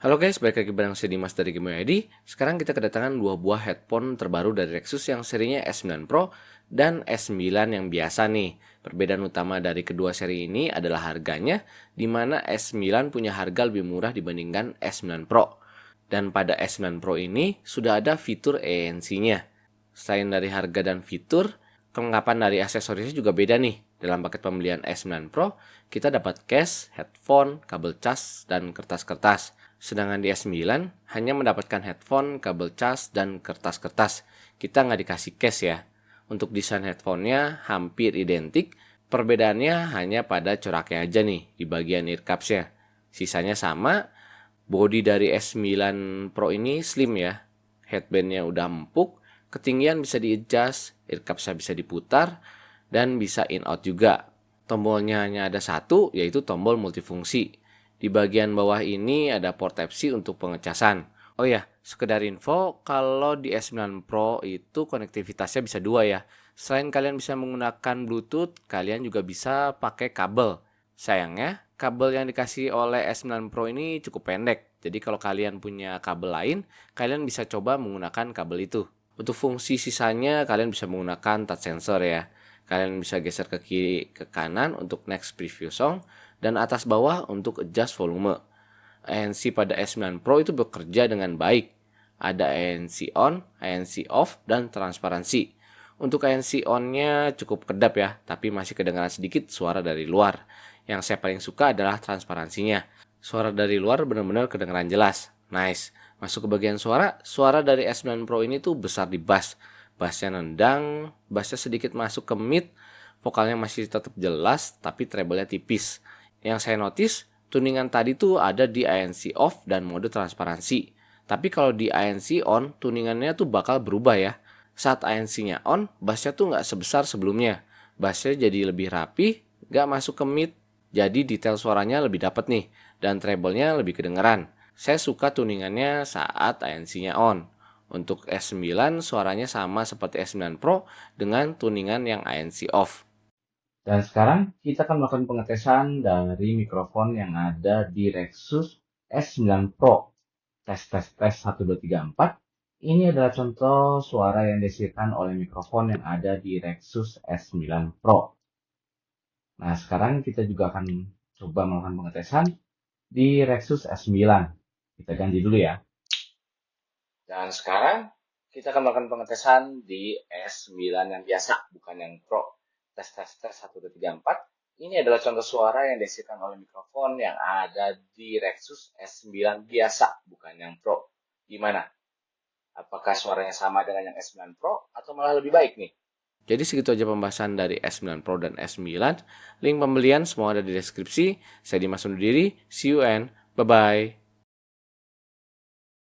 Halo guys, balik lagi bareng saya Dimas dari Game ID. Sekarang kita kedatangan dua buah headphone terbaru dari Rexus yang serinya S9 Pro dan S9 yang biasa nih. Perbedaan utama dari kedua seri ini adalah harganya, di mana S9 punya harga lebih murah dibandingkan S9 Pro. Dan pada S9 Pro ini sudah ada fitur ANC-nya. Selain dari harga dan fitur, kelengkapan dari aksesorisnya juga beda nih. Dalam paket pembelian S9 Pro, kita dapat case, headphone, kabel cas, dan kertas-kertas. Sedangkan di S9 hanya mendapatkan headphone, kabel cas, dan kertas-kertas. Kita nggak dikasih case ya. Untuk desain headphone-nya hampir identik. Perbedaannya hanya pada coraknya aja nih di bagian ear cups-nya. Sisanya sama. Bodi dari S9 Pro ini slim ya. Headband-nya udah empuk. Ketinggian bisa di-adjust, ear cups-nya bisa diputar, dan bisa in-out juga. Tombolnya hanya ada satu, yaitu tombol multifungsi. Di bagian bawah ini ada port Type-C untuk pengecasan. Oh ya, sekedar info, kalau di S9 Pro itu konektivitasnya bisa dua ya. Selain kalian bisa menggunakan Bluetooth, kalian juga bisa pakai kabel. Sayangnya, kabel yang dikasih oleh S9 Pro ini cukup pendek. Jadi kalau kalian punya kabel lain, kalian bisa coba menggunakan kabel itu. Untuk fungsi sisanya, kalian bisa menggunakan touch sensor ya. Kalian bisa geser ke kiri ke kanan untuk next preview song, dan atas bawah untuk adjust volume. ANC pada S9 Pro itu bekerja dengan baik. Ada ANC on, ANC off, dan transparansi. Untuk ANC on-nya cukup kedap ya, tapi masih kedengaran sedikit suara dari luar. Yang saya paling suka adalah transparansinya. Suara dari luar benar-benar kedengaran jelas. Nice. Masuk ke bagian suara, suara dari S9 Pro ini tuh besar di bass. Bassnya nendang, bassnya sedikit masuk ke mid, vokalnya masih tetap jelas, tapi treble-nya tipis. Yang saya notice, tuningan tadi tuh ada di ANC off dan mode transparansi. Tapi kalau di ANC on, tuningannya tuh bakal berubah ya. Saat ANC-nya on, bassnya tuh nggak sebesar sebelumnya. Bassnya jadi lebih rapi, nggak masuk ke mid, jadi detail suaranya lebih dapat nih, dan treble-nya lebih kedengeran. Saya suka tuningannya saat ANC-nya on. Untuk S9 suaranya sama seperti S9 Pro dengan tuningan yang ANC off. Dan sekarang kita akan melakukan pengetesan dari mikrofon yang ada di Rexus S9 Pro. Tes 1, 2, 3, 4. Ini adalah contoh suara yang dihasilkan oleh mikrofon yang ada di Rexus S9 Pro. Nah, sekarang kita juga akan coba melakukan pengetesan di Rexus S9. Kita ganti dulu ya. Dan sekarang kita akan melakukan pengetesan di S9 yang biasa, bukan yang Pro. Tes 1, 2, 3, 4. Ini adalah contoh suara yang dihasilkan oleh mikrofon yang ada di Rexus S9 biasa, bukan yang Pro. Gimana? Apakah suaranya sama dengan yang S9 Pro atau malah lebih baik nih? Jadi segitu aja pembahasan dari S9 Pro dan S9. Link pembelian semua ada di deskripsi. Saya Dimas undur diri. See you and bye-bye.